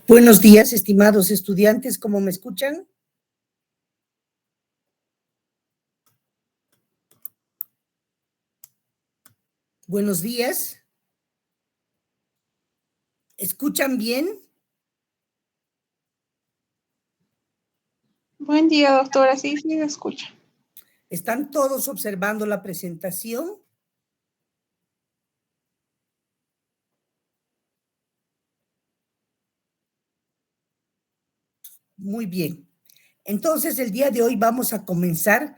Buenos días, estimados estudiantes, ¿cómo me escuchan? Buenos días. ¿Escuchan bien? Buen día, doctora. Sí, se escucha. ¿Están todos observando la presentación? Muy bien. Entonces, el día de hoy vamos a comenzar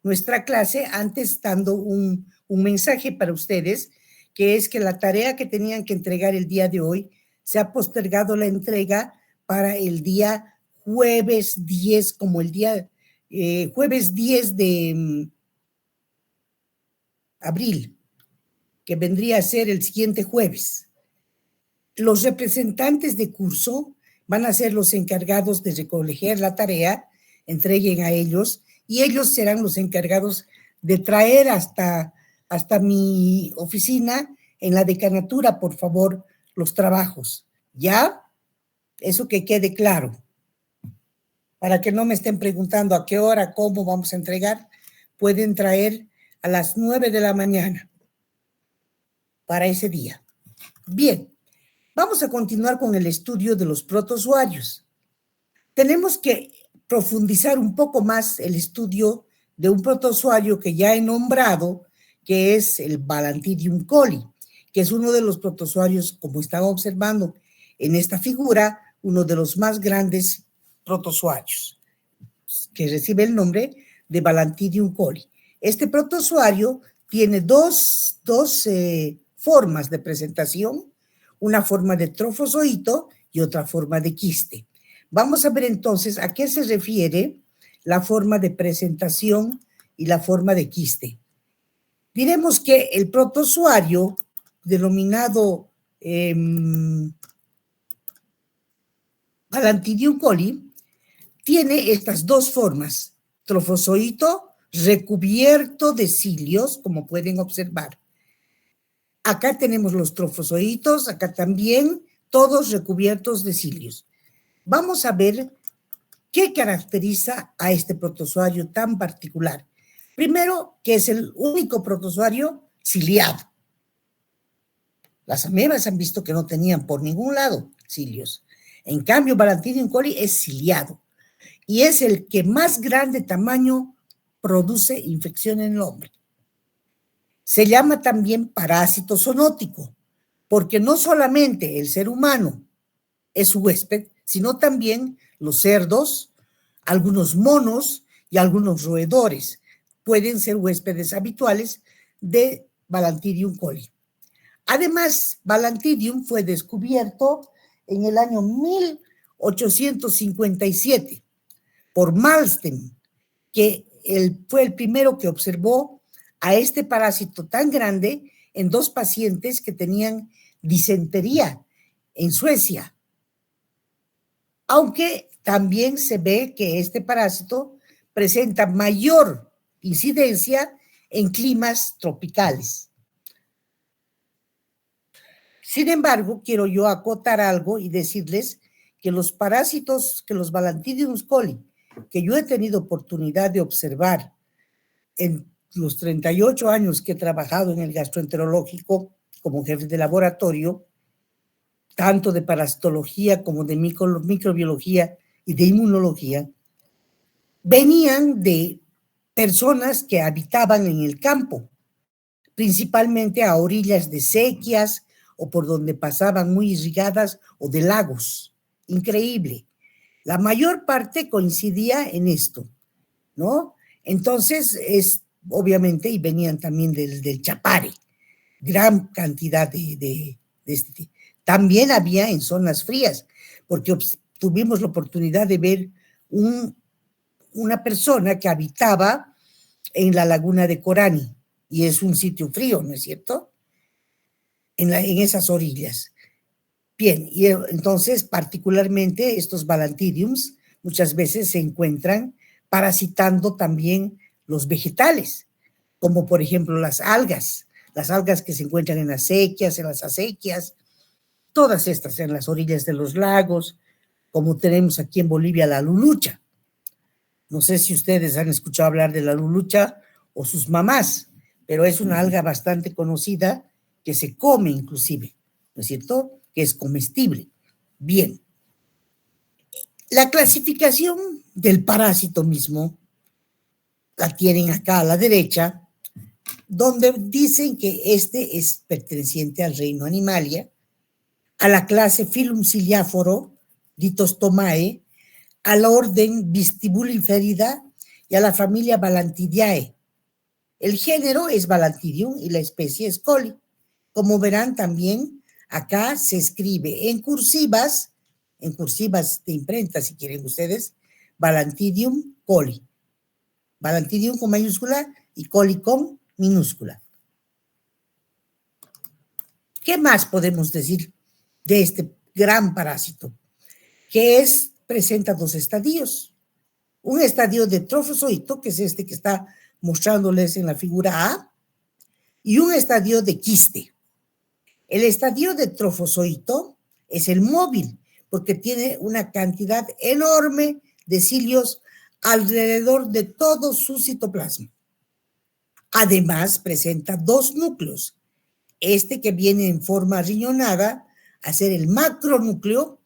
nuestra clase antes dando un mensaje para ustedes, que es que la tarea que tenían que entregar el día de hoy se ha postergado la entrega para el día jueves 10, como el día jueves 10 de abril, que vendría a ser el siguiente jueves. Los representantes de curso van a ser los encargados de recoger la tarea, entreguen a ellos, y ellos serán los encargados de traer hasta mi oficina en la decanatura, por favor, los trabajos. ¿Ya? Eso que quede claro. Para que no me estén preguntando a qué hora, cómo vamos a entregar, pueden traer a las 9 de la mañana para ese día. Bien. Vamos a continuar con el estudio de los protozoarios. Tenemos que profundizar un poco más el estudio de un protozoario que ya he nombrado, que es el Balantidium coli, que es uno de los protozoarios, como están observando en esta figura, uno de los más grandes protozoarios, que recibe el nombre de Balantidium coli. Este protozoario tiene dos formas de presentación, una forma de trofozoito y otra forma de quiste. Vamos a ver entonces a qué se refiere la forma de presentación y la forma de quiste. Diremos que el protozoario denominado Balantidium coli tiene estas dos formas, trofozoito recubierto de cilios, como pueden observar. Acá tenemos los trofozoitos, acá también, todos recubiertos de cilios. Vamos a ver qué caracteriza a este protozoario tan particular. Primero, que es el único protozoario ciliado. Las amebas han visto que no tenían por ningún lado cilios. En cambio, Balantidium coli es ciliado y es el que más grande tamaño produce infección en el hombre. Se llama también parásito zoonótico, porque no solamente el ser humano es su huésped, sino también los cerdos, algunos monos y algunos roedores pueden ser huéspedes habituales de Balantidium coli. Además, Balantidium fue descubierto en el año 1857 por Malmsteen, que fue el primero que observó a este parásito tan grande en dos pacientes que tenían disentería en Suecia. Aunque también se ve que este parásito presenta mayor incidencia en climas tropicales. Sin embargo, quiero yo acotar algo y decirles que los parásitos, que los Balantidium coli, que yo he tenido oportunidad de observar en los 38 años que he trabajado en el gastroenterológico como jefe de laboratorio, tanto de parasitología como de microbiología y de inmunología, venían de personas que habitaban en el campo, principalmente a orillas de sequías o por donde pasaban muy irrigadas o de lagos. Increíble. La mayor parte coincidía en esto, ¿no? Entonces, obviamente, y venían también del Chapare, gran cantidad de este tipo. También había en zonas frías, porque tuvimos la oportunidad de ver una persona que habitaba en la laguna de Corani, y es un sitio frío, ¿no es cierto? En esas orillas. Bien, y entonces particularmente estos Balantidiums muchas veces se encuentran parasitando también los vegetales, como por ejemplo las algas que se encuentran en las sequías, en las acequias, todas estas en las orillas de los lagos, como tenemos aquí en Bolivia la lulucha. No sé si ustedes han escuchado hablar de la lulucha o sus mamás, pero es una alga bastante conocida que se come inclusive, ¿no es cierto? Que es comestible. Bien. La clasificación del parásito mismo la tienen acá a la derecha, donde dicen que este es perteneciente al reino Animalia, a la clase Phylum Ciliáforo, Ditostomae, a la orden Vestibuliferida y a la familia Balantidiae. El género es Balantidium y la especie es Coli. Como verán también, acá se escribe en cursivas de imprenta, si quieren ustedes, Balantidium coli. Balantidium con mayúscula y coli con minúscula. ¿Qué más podemos decir de este gran parásito? Que presenta dos estadios. Un estadio de trofozoito, que es este que está mostrándoles en la figura A, y un estadio de quiste. El estadio de trofozoito es el móvil, porque tiene una cantidad enorme de cilios alrededor de todo su citoplasma. Además, presenta dos núcleos. Este que viene en forma riñonada, a ser el macronúcleo,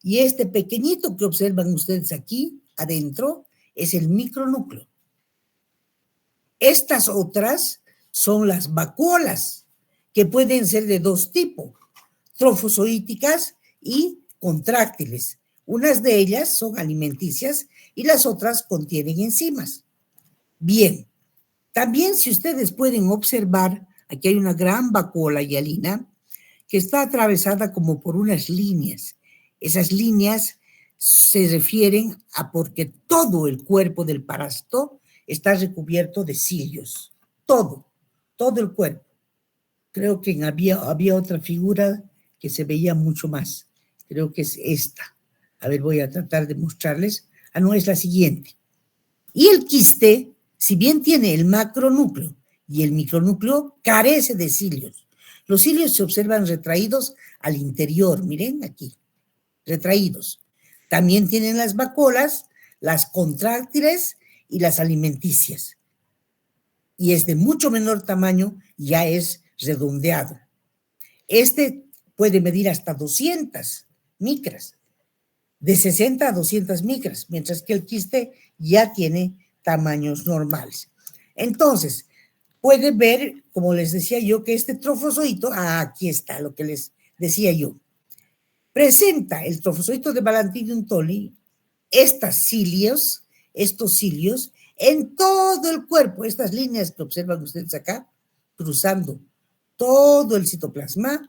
y este pequeñito que observan ustedes aquí adentro es el micronúcleo. Estas otras son las vacuolas, que pueden ser de dos tipos, trofozoíticas y contráctiles. Unas de ellas son alimenticias y las otras contienen enzimas. Bien, también si ustedes pueden observar, aquí hay una gran vacuola hialina que está atravesada como por unas líneas. Esas líneas se refieren a porque todo el cuerpo del parásito está recubierto de cilios. Todo el cuerpo. Creo que había otra figura que se veía mucho más. Creo que es esta. A ver, voy a tratar de mostrarles. No, es la siguiente. Y el quiste, si bien tiene el macronúcleo y el micronúcleo, carece de cilios. Los cilios se observan retraídos al interior, miren aquí, retraídos. También tienen las vacuolas, las contráctiles y las alimenticias. Y es de mucho menor tamaño, ya es redondeado. Este puede medir hasta 200 micras, de 60 a 200 micras, mientras que el quiste ya tiene tamaños normales. Entonces, pueden ver, como les decía yo, que este trofozoito, aquí está lo que les decía yo, presenta el trofozoito de Balantidium toli, estos cilios, en todo el cuerpo, estas líneas que observan ustedes acá, cruzando todo el citoplasma,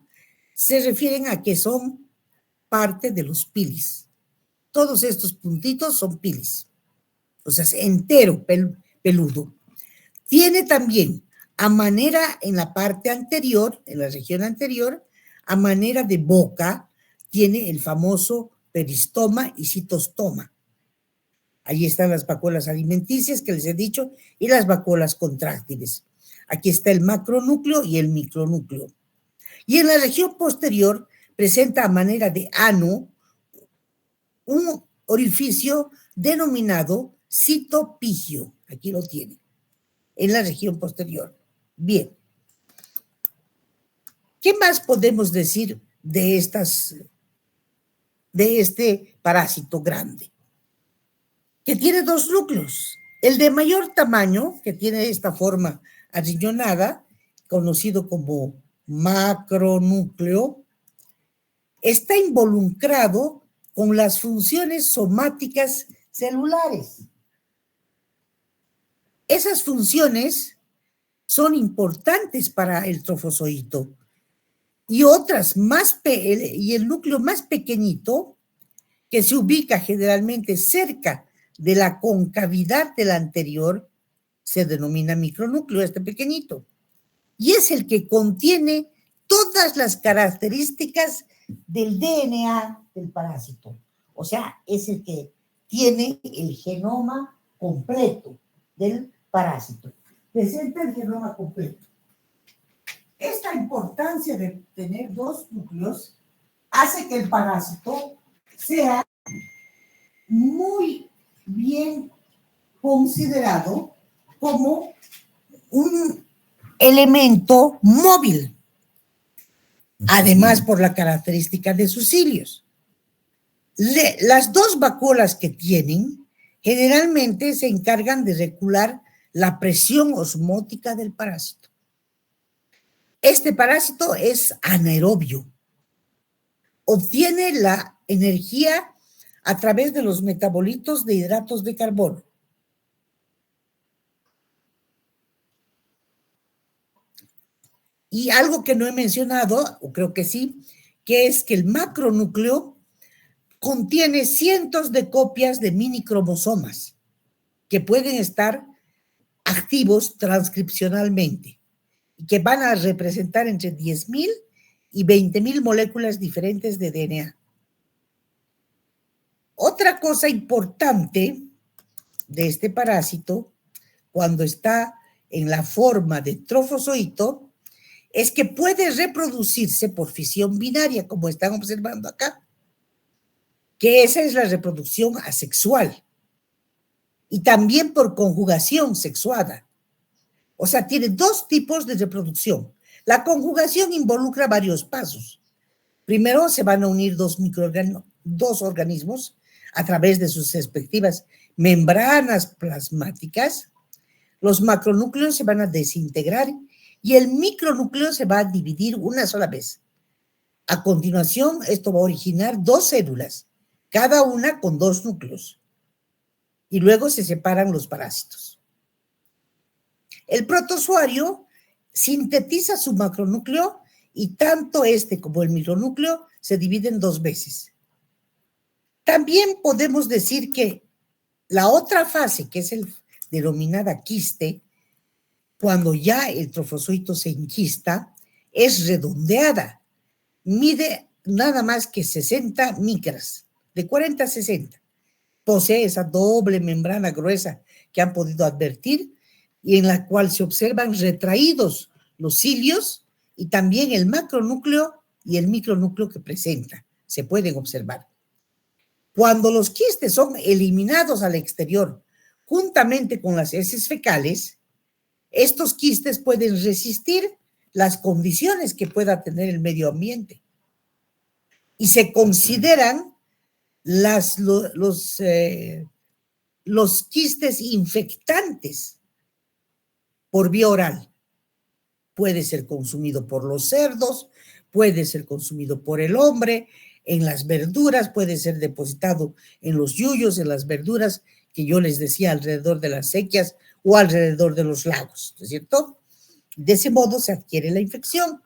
se refieren a que son parte de los pilis. Todos estos puntitos son pilis, o sea, es entero peludo. Tiene también, a manera en la parte anterior, en la región anterior, a manera de boca, tiene el famoso peristoma y citostoma. Ahí están las vacuolas alimenticias que les he dicho y las vacuolas contráctiles. Aquí está el macronúcleo y el micronúcleo. Y en la región posterior presenta a manera de ano un orificio denominado citopigio. Aquí lo tiene, en la región posterior. Bien. ¿Qué más podemos decir de este parásito grande? Que tiene dos núcleos. El de mayor tamaño, que tiene esta forma arriñonada, conocido como macronúcleo, está involucrado con las funciones somáticas celulares. Esas funciones son importantes para el trofozoito. Y otras y el núcleo más pequeñito, que se ubica generalmente cerca de la concavidad del anterior, se denomina micronúcleo, este pequeñito. Y es el que contiene todas las características del DNA del parásito. O sea, es el que tiene el genoma completo del parásito. Presenta el genoma completo. Esta importancia de tener dos núcleos hace que el parásito sea muy bien considerado como un elemento móvil, además por la característica de sus cilios. Las dos vacuolas que tienen generalmente se encargan de regular la presión osmótica del parásito. Este parásito es anaerobio. Obtiene la energía a través de los metabolitos de hidratos de carbono. Y algo que no he mencionado, o creo que sí, que es que el macronúcleo contiene cientos de copias de mini cromosomas que pueden estar activos transcripcionalmente y que van a representar entre 10.000 y 20.000 moléculas diferentes de DNA. Otra cosa importante de este parásito, cuando está en la forma de trofozoito, es que puede reproducirse por fisión binaria, como están observando acá, que esa es la reproducción asexual, y también por conjugación sexuada. O sea, tiene dos tipos de reproducción. La conjugación involucra varios pasos. Primero se van a unir dos organismos a través de sus respectivas membranas plasmáticas. Los macronúcleos se van a desintegrar y el micronúcleo se va a dividir una sola vez. A continuación, esto va a originar dos células, cada una con dos núcleos. Y luego se separan los parásitos. El protozoario sintetiza su macronúcleo y tanto este como el micronúcleo se dividen dos veces. También podemos decir que la otra fase, que es el denominada quiste, cuando ya el trofozoito se enquista, es redondeada. Mide nada más que 60 micras, de 40 a 60. Posee esa doble membrana gruesa que han podido advertir y en la cual se observan retraídos los cilios y también el macronúcleo y el micronúcleo que presenta. Se pueden observar. Cuando los quistes son eliminados al exterior juntamente con las heces fecales, estos quistes pueden resistir las condiciones que pueda tener el medio ambiente y se consideran los quistes infectantes por vía oral. Puede ser consumido por los cerdos, puede ser consumido por el hombre, en las verduras, puede ser depositado en los yuyos, en las verduras que yo les decía alrededor de las sequías o alrededor de los lagos, ¿no es cierto? De ese modo se adquiere la infección.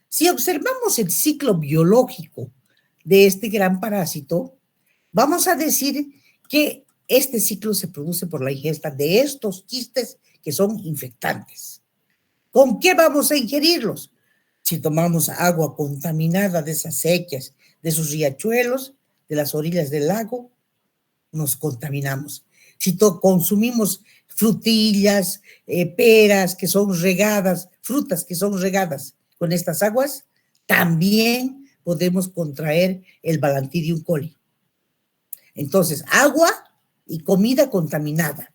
Si observamos el ciclo biológico de este gran parásito, vamos a decir que este ciclo se produce por la ingesta de estos quistes que son infectantes. ¿Con qué vamos a ingerirlos? Si tomamos agua contaminada de esas sequías, de esos riachuelos, de las orillas del lago, nos contaminamos. Si consumimos frutillas, peras que son regadas, frutas que son regadas con estas aguas, también podemos contraer el Balantidium coli. Entonces, agua y comida contaminada.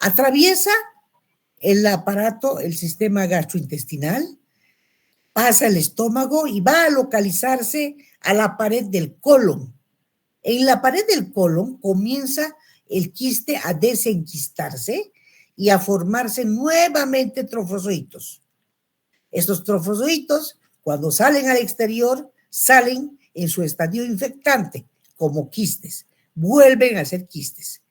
Atraviesa el aparato, el sistema gastrointestinal, pasa el estómago y va a localizarse a la pared del colon. En la pared del colon comienza el quiste a desenquistarse y a formarse nuevamente trofozoitos. Estos trofozoitos, cuando salen al exterior, salen en su estadio infectante, como quistes. Vuelven a ser quistes.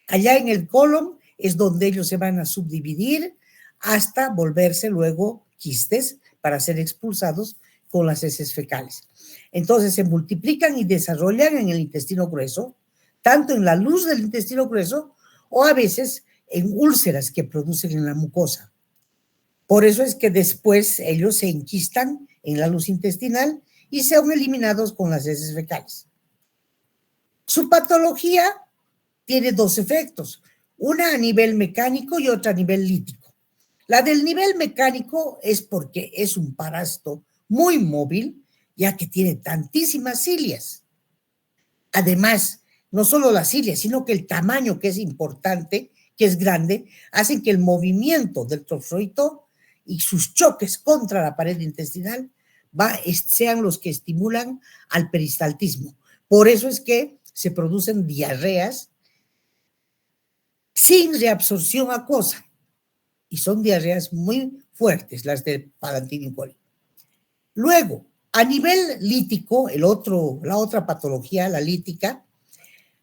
Allá en el colon es donde ellos se van a subdividir hasta volverse luego quistes para ser expulsados con las heces fecales. Entonces se multiplican y desarrollan en el intestino grueso, tanto en la luz del intestino grueso o a veces en úlceras que producen en la mucosa. Por eso es que después ellos se enquistan en la luz intestinal y son eliminados con las heces fecales. Su patología tiene dos efectos, una a nivel mecánico y otra a nivel lítico. La del nivel mecánico es porque es un parásito muy móvil, ya que tiene tantísimas cilias. Además, no solo la cilia, sino que el tamaño, que es importante, que es grande, hacen que el movimiento del trofozoito y sus choques contra la pared intestinal sean los que estimulan al peristaltismo. Por eso es que se producen diarreas sin reabsorción acuosa, y son diarreas muy fuertes, las del Palantidium coli. Luego, a nivel lítico, la otra patología, la lítica,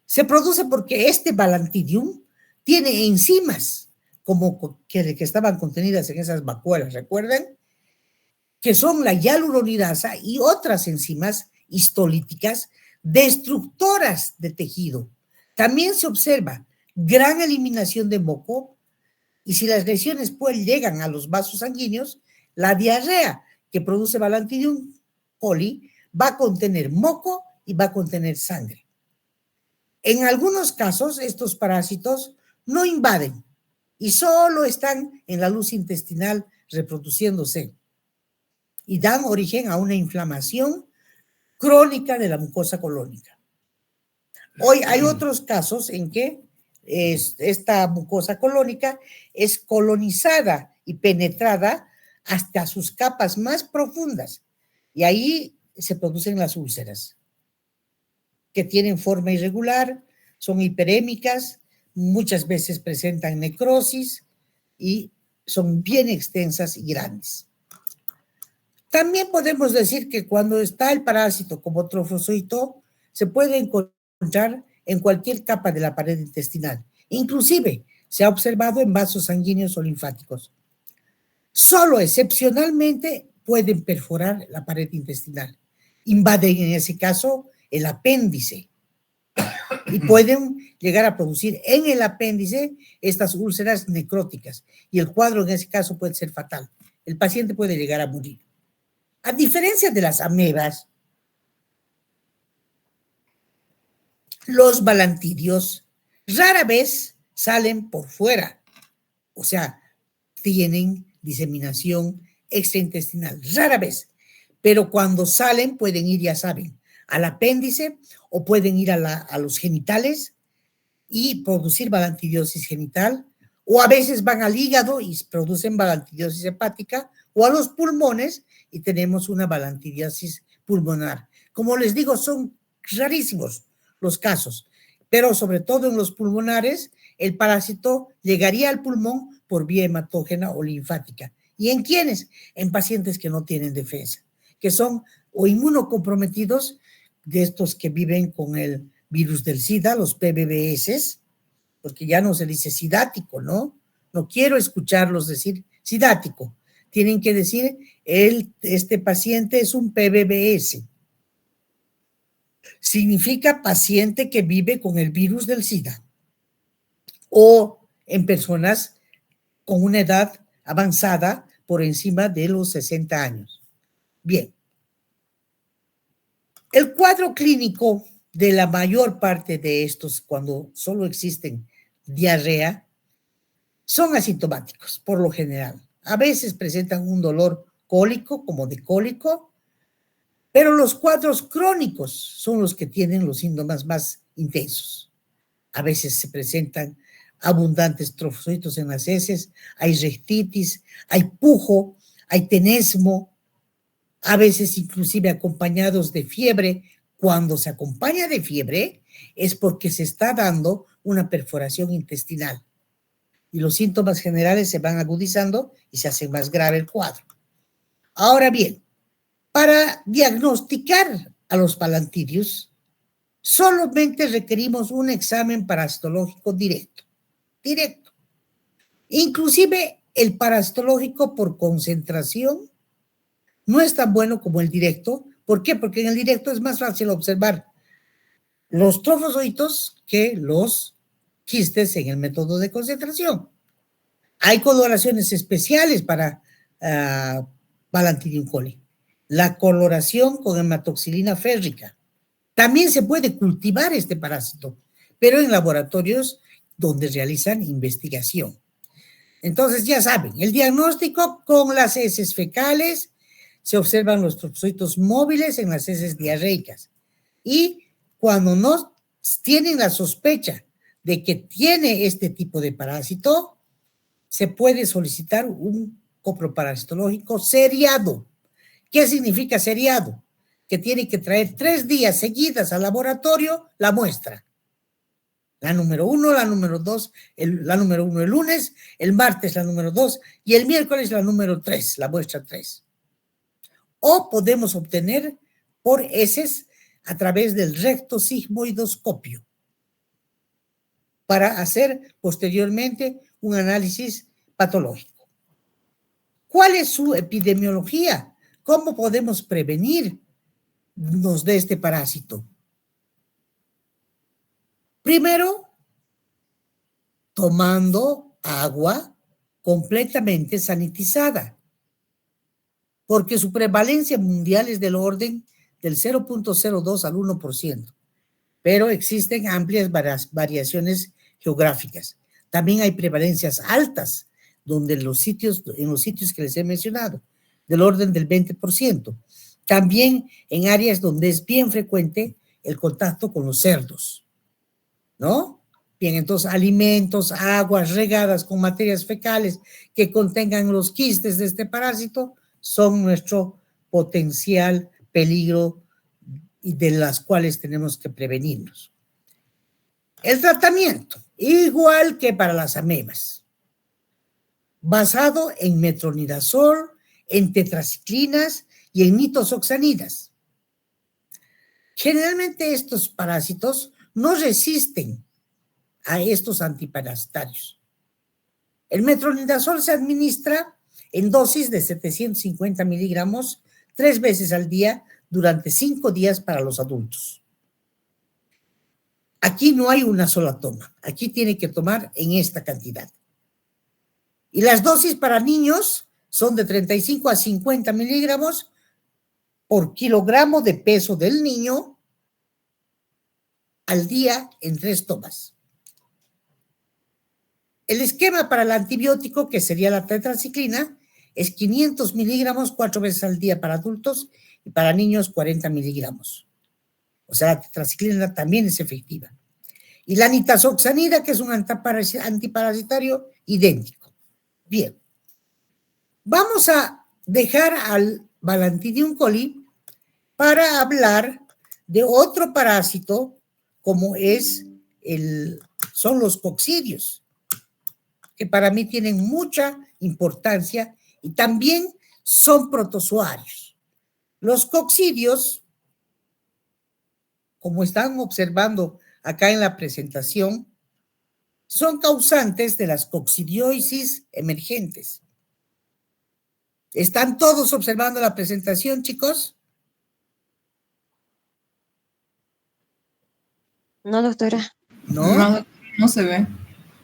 se produce porque este Balantidium tiene enzimas como que estaban contenidas en esas vacuolas, ¿recuerdan? Que son la hialuronidasa y otras enzimas histolíticas destructoras de tejido. También se observa gran eliminación de moco, y si las lesiones pues llegan a los vasos sanguíneos, la diarrea que produce Balantidium coli va a contener moco y va a contener sangre. En algunos casos, estos parásitos no invaden y solo están en la luz intestinal reproduciéndose y dan origen a una inflamación crónica de la mucosa colónica. Hoy hay otros casos en que esta mucosa colónica es colonizada y penetrada hasta sus capas más profundas, y ahí se producen las úlceras, que tienen forma irregular, son hiperémicas, muchas veces presentan necrosis y son bien extensas y grandes. También podemos decir que cuando está el parásito como trofozoito, se puede encontrar en cualquier capa de la pared intestinal. Inclusive se ha observado en vasos sanguíneos o linfáticos. Solo excepcionalmente pueden perforar la pared intestinal. Invaden en ese caso el apéndice y pueden llegar a producir en el apéndice estas úlceras necróticas, y el cuadro en ese caso puede ser fatal. El paciente puede llegar a morir. A diferencia de las amebas, los balantidios rara vez salen por fuera, o sea, tienen diseminación extraintestinal, rara vez, pero cuando salen pueden ir, ya saben, al apéndice o pueden ir a los genitales y producir balantidiosis genital, o a veces van al hígado y producen balantidiosis hepática, o a los pulmones y tenemos una balantidiosis pulmonar. Como les digo, son rarísimos los casos, pero sobre todo en los pulmonares, el parásito llegaría al pulmón por vía hematógena o linfática. ¿Y en quiénes? En pacientes que no tienen defensa, que son o inmunocomprometidos, de estos que viven con el virus del SIDA, los PBBS, porque ya no se dice sidático, ¿no? No quiero escucharlos decir sidático. Tienen que decir, este paciente es un PBBS. Significa paciente que vive con el virus del SIDA, o en personas con una edad avanzada por encima de los 60 años. Bien. El cuadro clínico de la mayor parte de estos, cuando solo existen diarrea, son asintomáticos por lo general. A veces presentan un dolor cólico, como de cólico, pero los cuadros crónicos son los que tienen los síntomas más intensos. A veces se presentan abundantes trofozoitos en las heces, hay rectitis, hay pujo, hay tenesmo, a veces inclusive acompañados de fiebre. Cuando se acompaña de fiebre es porque se está dando una perforación intestinal y los síntomas generales se van agudizando y se hace más grave el cuadro. Ahora bien, para diagnosticar a los balantidios, solamente requerimos un examen parasitológico directo. Inclusive el parasitológico por concentración no es tan bueno como el directo. ¿Por qué? Porque en el directo es más fácil observar los trofozoitos que los quistes en el método de concentración. Hay coloraciones especiales para Balantidium coli. La coloración con hematoxilina férrica. También se puede cultivar este parásito, pero en laboratorios donde realizan investigación. Entonces, ya saben, el diagnóstico con las heces fecales, se observan los trofozoitos móviles en las heces diarreicas. Y cuando no tienen la sospecha de que tiene este tipo de parásito, se puede solicitar un coproparasitológico seriado. ¿Qué significa seriado? Que tiene que traer 3 días seguidas al laboratorio la muestra. La número 1, la número 2, la número 1 el lunes, el martes la número 2 y el miércoles la número 3, la muestra 3. O podemos obtener por heces a través del rectosigmoidoscopio para hacer posteriormente un análisis patológico. ¿Cuál es su epidemiología? ¿Cómo podemos prevenirnos de este parásito? Primero, tomando agua completamente sanitizada, porque su prevalencia mundial es del orden del 0.02 al 1%, pero existen amplias variaciones geográficas. También hay prevalencias altas, donde en los sitios que les he mencionado, del orden del 20%. También en áreas donde es bien frecuente el contacto con los cerdos, ¿no? Bien, entonces alimentos, aguas regadas con materias fecales que contengan los quistes de este parásito son nuestro potencial peligro y de las cuales tenemos que prevenirnos. El tratamiento, igual que para las amebas, basado en metronidazol, en tetraciclinas y en nitazoxanidas. Generalmente estos parásitos no resisten a estos antiparasitarios. El metronidazol se administra en dosis de 750 miligramos 3 veces al día durante 5 días para los adultos. Aquí no hay una sola toma, aquí tiene que tomar en esta cantidad. Y las dosis para niños son de 35 a 50 miligramos por kilogramo de peso del niño al día en 3 tomas. El esquema para el antibiótico, que sería la tetraciclina, es 500 miligramos 4 veces al día para adultos y para niños 40 miligramos. O sea, la tetraciclina también es efectiva. Y la nitazoxanida, que es un antiparasitario idéntico. Bien. Vamos a dejar al Balantidium coli para hablar de otro parásito como son los coccidios, que para mí tienen mucha importancia y también son protozoarios. Los coccidios, como están observando acá en la presentación, son causantes de las coccidiosis emergentes. ¿Están todos observando la presentación, chicos? No, doctora. ¿No? No se ve.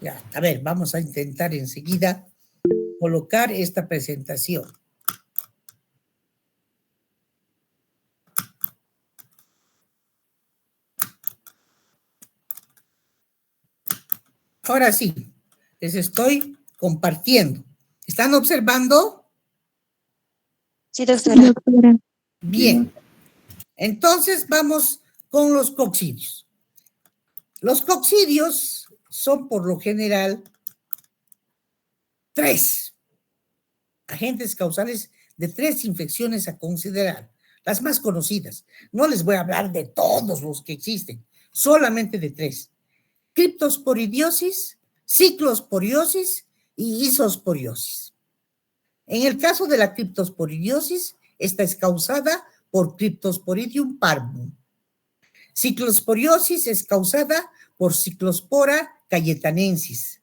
Ya, a ver, vamos a intentar enseguida colocar esta presentación. Ahora sí, les estoy compartiendo. ¿Están observando? Sí, doctora. Bien. Entonces vamos con los coccidios. Los coccidios son por lo general 3 agentes causales de 3 infecciones a considerar, las más conocidas. No les voy a hablar de todos los que existen, solamente de 3. Criptosporidiosis, ciclosporiosis y isosporiosis. En el caso de la criptosporidiosis, esta es causada por Cryptosporidium parvum. Ciclosporiosis es causada por Cyclospora cayetanensis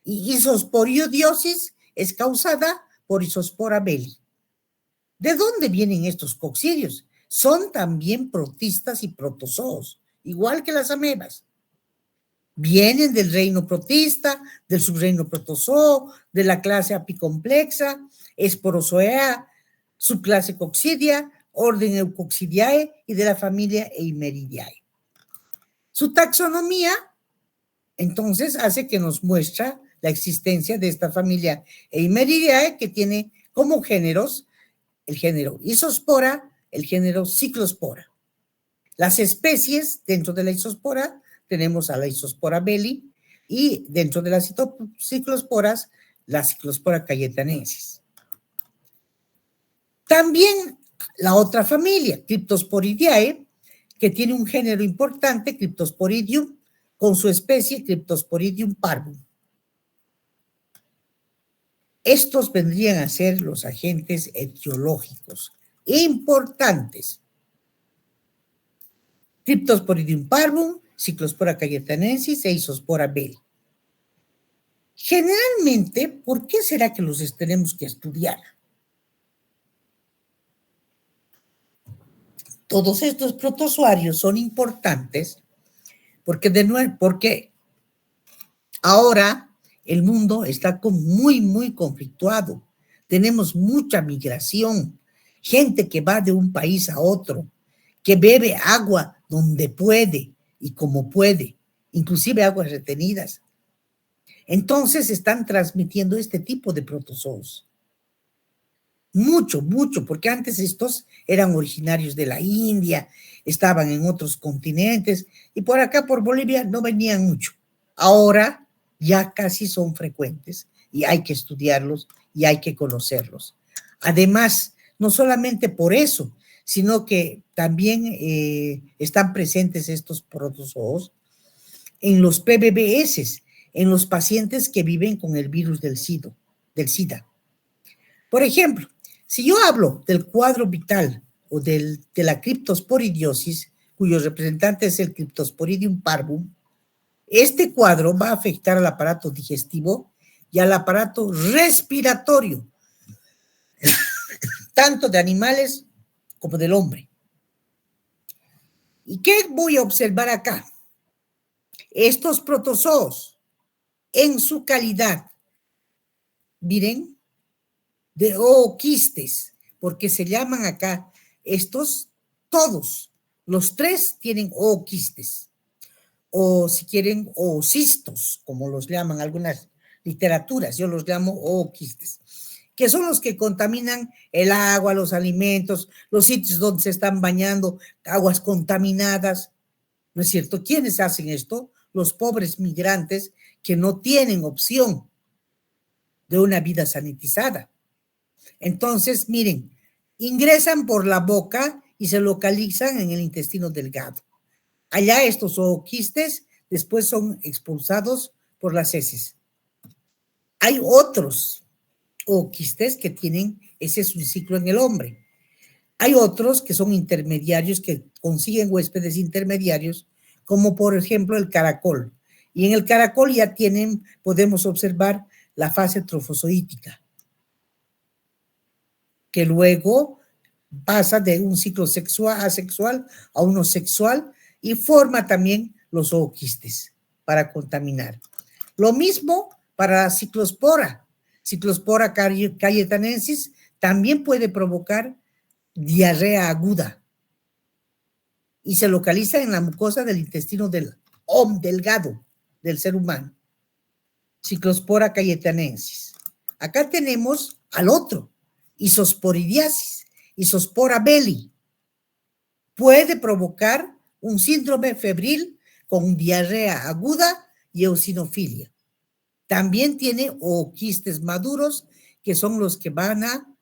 y isosporidiosis es causada por Isospora belli. ¿De dónde vienen estos coccidios? Son también protistas y protozoos, igual que las amebas. Vienen del reino protista, del subreino protozoo, de la clase apicomplexa, Esporozoea, subclase Coccidia, orden Eucoccidiae y de la familia Eimeridae. Su taxonomía, entonces, hace que nos muestra la existencia de esta familia Eimeridae, que tiene como géneros el género Isospora, el género Cyclospora. Las especies dentro de la Isospora tenemos a la isospora belli y dentro de las ciclosporas, la ciclospora cayetanensis. También la otra familia, Cryptosporidiae, que tiene un género importante, Cryptosporidium, con su especie Cryptosporidium parvum. Estos vendrían a ser los agentes etiológicos importantes. Cryptosporidium parvum, Ciclospora cayetanensis e Isospora belli. Generalmente, ¿por qué será que los tenemos que estudiar? Todos estos protozoarios son importantes porque ahora el mundo está muy conflictuado. Tenemos mucha migración, gente que va de un país a otro, que bebe agua donde puede y como puede, inclusive aguas retenidas. Entonces están transmitiendo este tipo de protozoos. Mucho, porque antes estos eran originarios de la India, estaban en otros continentes y por acá, por Bolivia, no venían mucho. Ahora ya casi son frecuentes y hay que estudiarlos y hay que conocerlos. Además, no solamente por eso, sino que también están presentes estos protozoos en los PBBS, en los pacientes que viven con el virus del SIDA. Por ejemplo, si yo hablo del cuadro vital o de la criptosporidiosis, cuyo representante es el Cryptosporidium parvum, este cuadro va a afectar al aparato digestivo y al aparato respiratorio, tanto de animales como del hombre. ¿Y qué voy a observar acá? Estos protozoos, en su calidad, miren, de ooquistes, porque se llaman acá estos, todos, los tres tienen ooquistes, o si quieren, oocistos, como los llaman algunas literaturas, yo los llamo ooquistes, que son los que contaminan el agua, los alimentos, los sitios donde se están bañando, aguas contaminadas, ¿no es cierto? ¿Quiénes hacen esto? Los pobres migrantes que no tienen opción de una vida sanitizada. Entonces, miren, ingresan por la boca y se localizan en el intestino delgado. Allá estos ooquistes después son expulsados por las heces. Hay otros ooquistes que tienen, ese es un ciclo en el hombre. Hay otros que son intermediarios, que consiguen huéspedes intermediarios, como por ejemplo el caracol. Y en el caracol ya podemos observar la fase trofozoítica, que luego pasa de un ciclo asexual a uno sexual y forma también los ooquistes para contaminar. Lo mismo para la ciclospora. Ciclospora cayetanensis también puede provocar diarrea aguda y se localiza en la mucosa del intestino delgado del ser humano. Ciclospora cayetanensis. Acá tenemos al otro, isosporidiasis, isospora belli. Puede provocar un síndrome febril con diarrea aguda y eosinofilia. También tiene ooquistes maduros, que son los que van a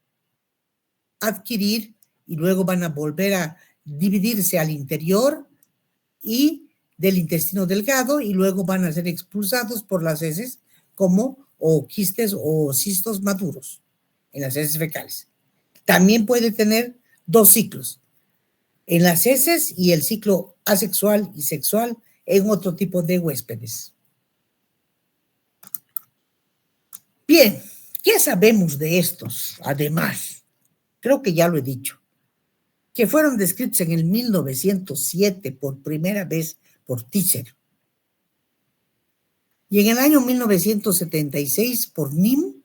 adquirir y luego van a volver a dividirse al interior y del intestino delgado y luego van a ser expulsados por las heces como ooquistes o cistos maduros en las heces fecales. También puede tener dos ciclos, en las heces y el ciclo asexual y sexual en otro tipo de huéspedes. Bien, ¿qué sabemos de estos? Además, creo que ya lo he dicho, que fueron descritos en el 1907 por primera vez por Tischer. Y en el año 1976 por Nim,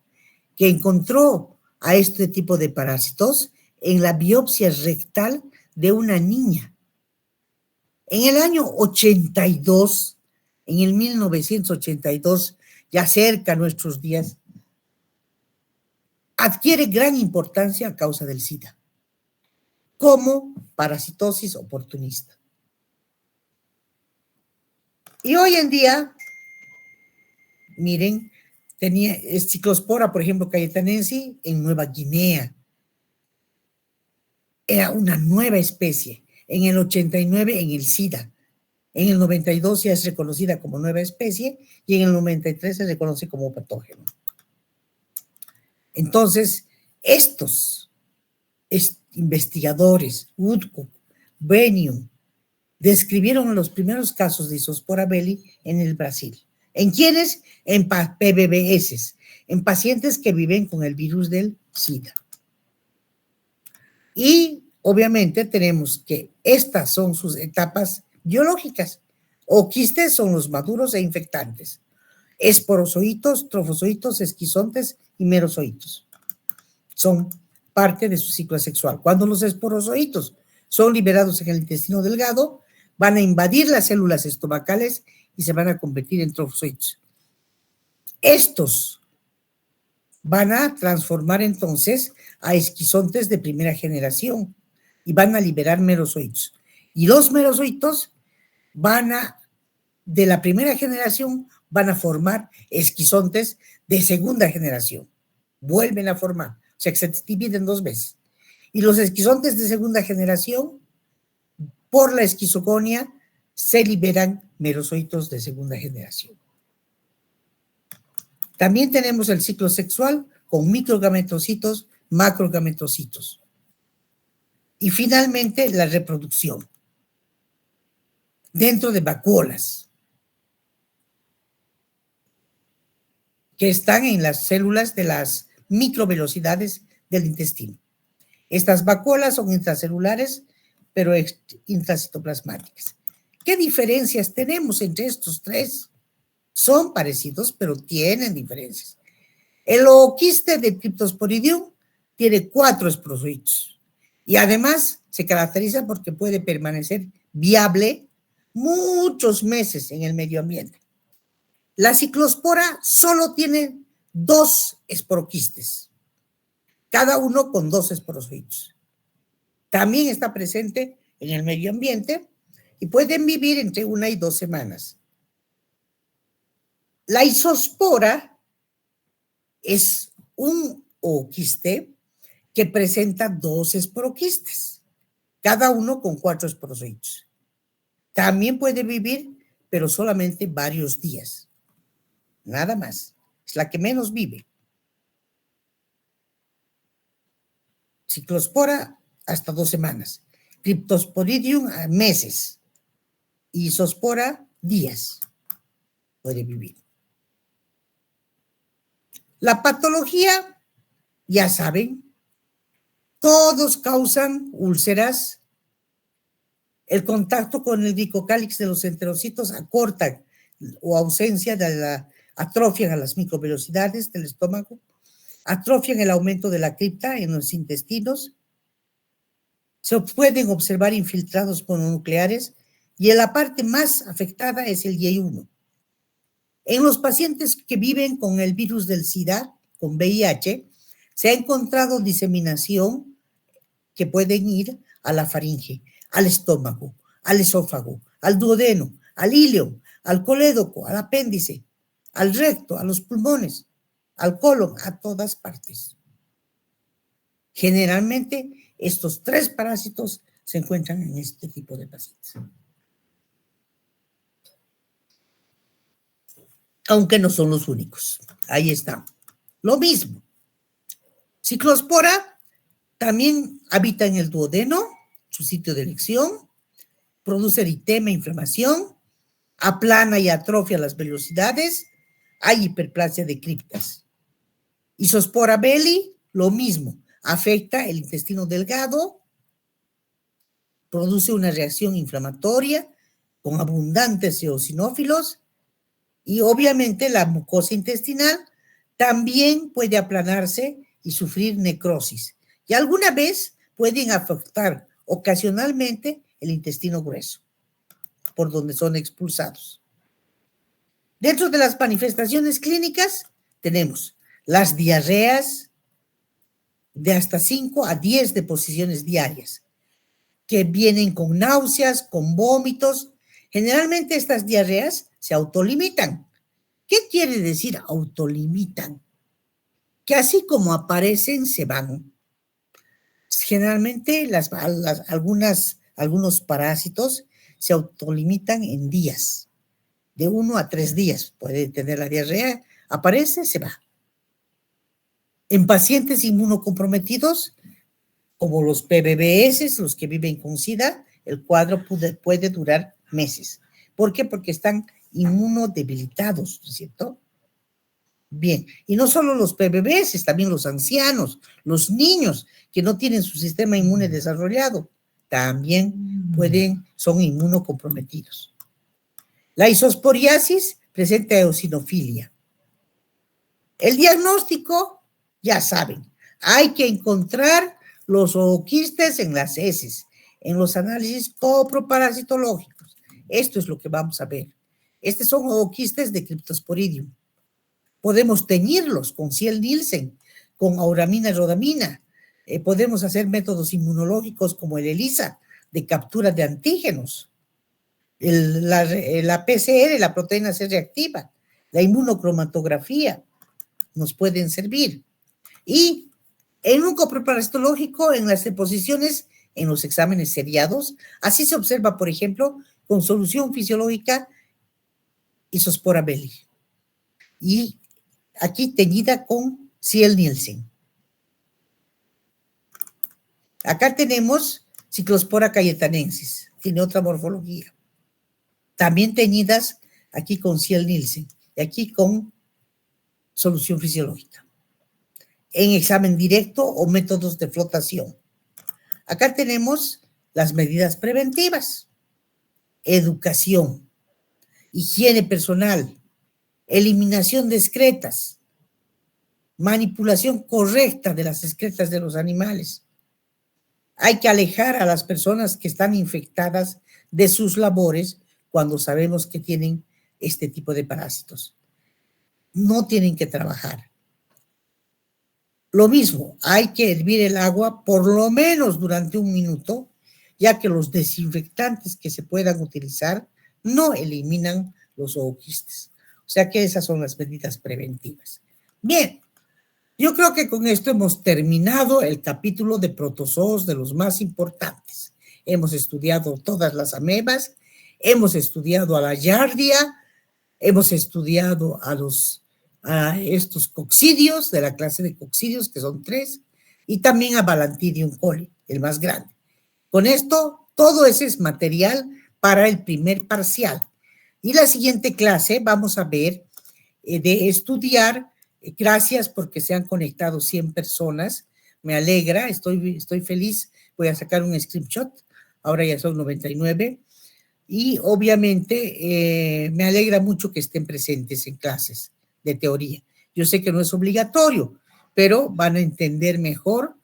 que encontró a este tipo de parásitos en la biopsia rectal de una niña. En el año 82, en el 1982, ya cerca a nuestros días, adquiere gran importancia a causa del SIDA, como parasitosis oportunista. Y hoy en día, miren, tenía Ciclospora, por ejemplo, cayetanense, en Nueva Guinea. Era una nueva especie. En el 89 en el SIDA. En el 92 ya es reconocida como nueva especie y en el 93 se reconoce como patógeno. Entonces, estos investigadores, Woodcock, Bennion, describieron los primeros casos de Isospora belli en el Brasil. ¿En quiénes? En PBBS, en pacientes que viven con el virus del SIDA. Y obviamente tenemos que estas son sus etapas biológicas. Oquistes son los maduros e infectantes. Esporozoitos, trofozoitos, esquizontes y merozoitos. Son parte de su ciclo sexual. Cuando los esporozoitos son liberados en el intestino delgado, van a invadir las células estomacales y se van a convertir en trofozoitos. Estos van a transformar entonces a esquizontes de primera generación y van a liberar merozoitos. Y los merozoitos de la primera generación, van a formar esquizontes de segunda generación. Vuelven a formar, o sea que se dividen 2 veces. Y los esquizontes de segunda generación, por la esquizoconia, se liberan merozoitos de segunda generación. También tenemos el ciclo sexual con microgametocitos, macrogametocitos. Y finalmente la reproducción dentro de vacuolas que están en las células de las microvelocidades del intestino. Estas vacuolas son intracelulares, pero intracitoplasmáticas. ¿Qué diferencias tenemos entre estos tres? Son parecidos, pero tienen diferencias. El ooquiste de Cryptosporidium tiene 4 esporozoitos y además se caracteriza porque puede permanecer viable muchos meses en el medio ambiente. La ciclospora solo tiene 2 esporoquistes, cada uno con 2 esporozoitos. También está presente en el medio ambiente y pueden vivir entre 1 y 2 semanas. La isospora es un ooquiste que presenta 2 esporoquistes, cada uno con 4 esporozoitos. También puede vivir, pero solamente varios días. Nada más. Es la que menos vive. Ciclospora hasta 2 semanas. Cryptosporidium meses. Y isospora días. Puede vivir. La patología, ya saben, todos causan úlceras. El contacto con el glicocálix de los enterocitos acorta o ausencia de la atrofian a las microvelocidades del estómago, atrofian el aumento de la cripta en los intestinos, se pueden observar infiltrados mononucleares y en la parte más afectada es el Y1. En los pacientes que viven con el virus del SIDA, con VIH, se ha encontrado diseminación que pueden ir a la faringe, al estómago, al esófago, al duodeno, al ileo, al colédoco, al apéndice, al recto, a los pulmones, al colon, a todas partes. Generalmente, estos 3 parásitos se encuentran en este tipo de pacientes. Aunque no son los únicos. Ahí está. Lo mismo. Ciclospora también habita en el duodeno, su sitio de elección, produce eritema, inflamación, aplana y atrofia las velocidades, hay hiperplasia de criptas. Isospora belli, lo mismo, afecta el intestino delgado, produce una reacción inflamatoria con abundantes eosinófilos y obviamente la mucosa intestinal también puede aplanarse y sufrir necrosis. Y alguna vez pueden afectar ocasionalmente el intestino grueso, por donde son expulsados. Dentro de las manifestaciones clínicas tenemos las diarreas de hasta 5 a 10 deposiciones diarias, que vienen con náuseas, con vómitos. Generalmente estas diarreas se autolimitan. ¿Qué quiere decir autolimitan? Que así como aparecen, se van. Generalmente algunos parásitos se autolimitan en días, de 1 a 3 días. Puede tener la diarrea, aparece, se va. En pacientes inmunocomprometidos, como los PBBS, los que viven con SIDA, el cuadro puede durar meses. ¿Por qué? Porque están inmunodebilitados, ¿no es cierto? Bien, y no solo los PBBs, también los ancianos, los niños que no tienen su sistema inmune desarrollado, también son inmunocomprometidos. La isosporiasis presenta eosinofilia. El diagnóstico, ya saben, hay que encontrar los ooquistes en las heces, en los análisis coproparasitológicos. Esto es lo que vamos a ver. Estos son ooquistes de Cryptosporidium. Podemos teñirlos con Ciel-Nielsen, con auramina y rodamina. Podemos hacer métodos inmunológicos como el ELISA, de captura de antígenos. La PCR, la proteína C reactiva, la inmunocromatografía, nos pueden servir. Y en un coproparasitológico, en las deposiciones, en los exámenes seriados, así se observa, por ejemplo, con solución fisiológica Isospora belli. Y aquí teñida con Ciel-Nielsen. Acá tenemos Ciclospora cayetanensis, tiene otra morfología. También teñidas aquí con Ciel-Nielsen y aquí con solución fisiológica. En examen directo o métodos de flotación. Acá tenemos las medidas preventivas. Educación, higiene personal, eliminación de excretas, manipulación correcta de las excretas de los animales. Hay que alejar a las personas que están infectadas de sus labores cuando sabemos que tienen este tipo de parásitos. No tienen que trabajar. Lo mismo, hay que hervir el agua por lo menos durante 1 minuto, ya que los desinfectantes que se puedan utilizar no eliminan los ooquistes. O sea que esas son las medidas preventivas. Bien, yo creo que con esto hemos terminado el capítulo de protozoos, de los más importantes. Hemos estudiado todas las amebas, hemos estudiado a la Giardia, hemos estudiado a estos coccidios, de la clase de coccidios, que son 3, y también a Balantidium coli, el más grande. Con esto, todo ese es material para el primer parcial. Y la siguiente clase vamos a ver de estudiar, gracias porque se han conectado 100 personas, me alegra, estoy feliz, voy a sacar un screenshot, ahora ya son 99, y obviamente me alegra mucho que estén presentes en clases de teoría. Yo sé que no es obligatorio, pero van a entender mejor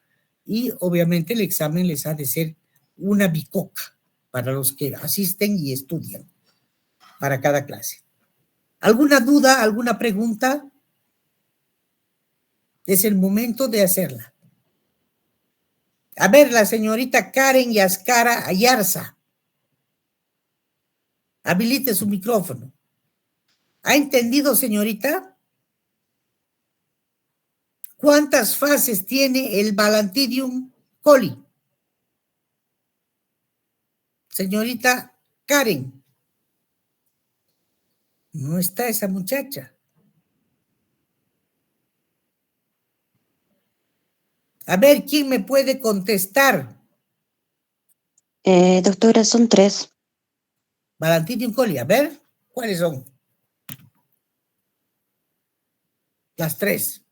y obviamente el examen les ha de ser una bicoca para los que asisten y estudian para cada clase. ¿Alguna duda, alguna pregunta? Es el momento de hacerla. A ver, la señorita Karen Yaskara Ayarza. Habilite su micrófono. ¿Ha entendido, señorita? ¿Cuántas fases tiene el Balantidium coli? Señorita Karen. No está esa muchacha. A ver, ¿quién me puede contestar? Doctora, son 3. Balantidium coli, a ver, ¿cuáles son? Las 3.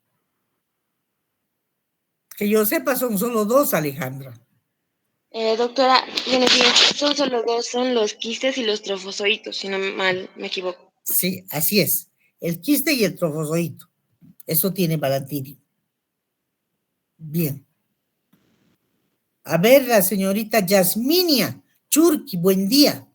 Que yo sepa son solo 2, Alejandra. Doctora, buenos días. Son solo 2, son los quistes y los trofozoitos, si no mal me equivoco. Sí, así es. El quiste y el trofozoito. Eso tiene Balantidium. Bien. A ver, la señorita Yasminia Churki, buen día.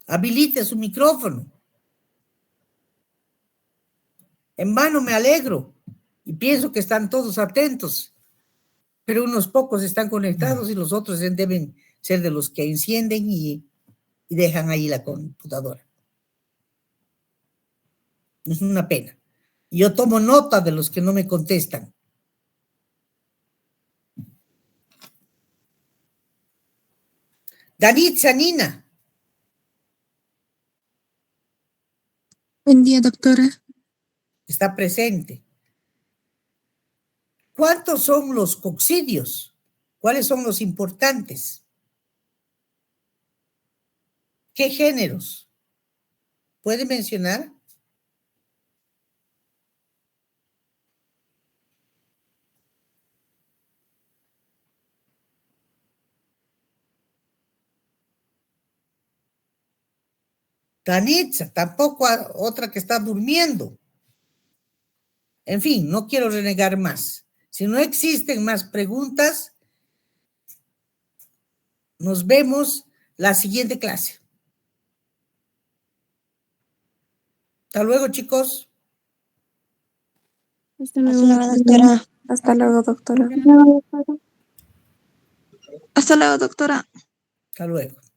Habilite su micrófono. En vano me alegro y pienso que están todos atentos, pero unos pocos están conectados y los otros deben ser de los que encienden y dejan ahí la computadora. Es una pena. Yo tomo nota de los que no me contestan. Danitza, Nina. Buen día, doctora. Está presente. ¿Cuántos son los coccidios? ¿Cuáles son los importantes? ¿Qué géneros? ¿Puede mencionar? Danitza, tampoco otra que está durmiendo. En fin, no quiero renegar más. Si no existen más preguntas, nos vemos la siguiente clase. Hasta luego, chicos. Hasta Hasta luego, luego, doctora. Hasta luego, doctora. Hasta luego, doctora. Hasta luego.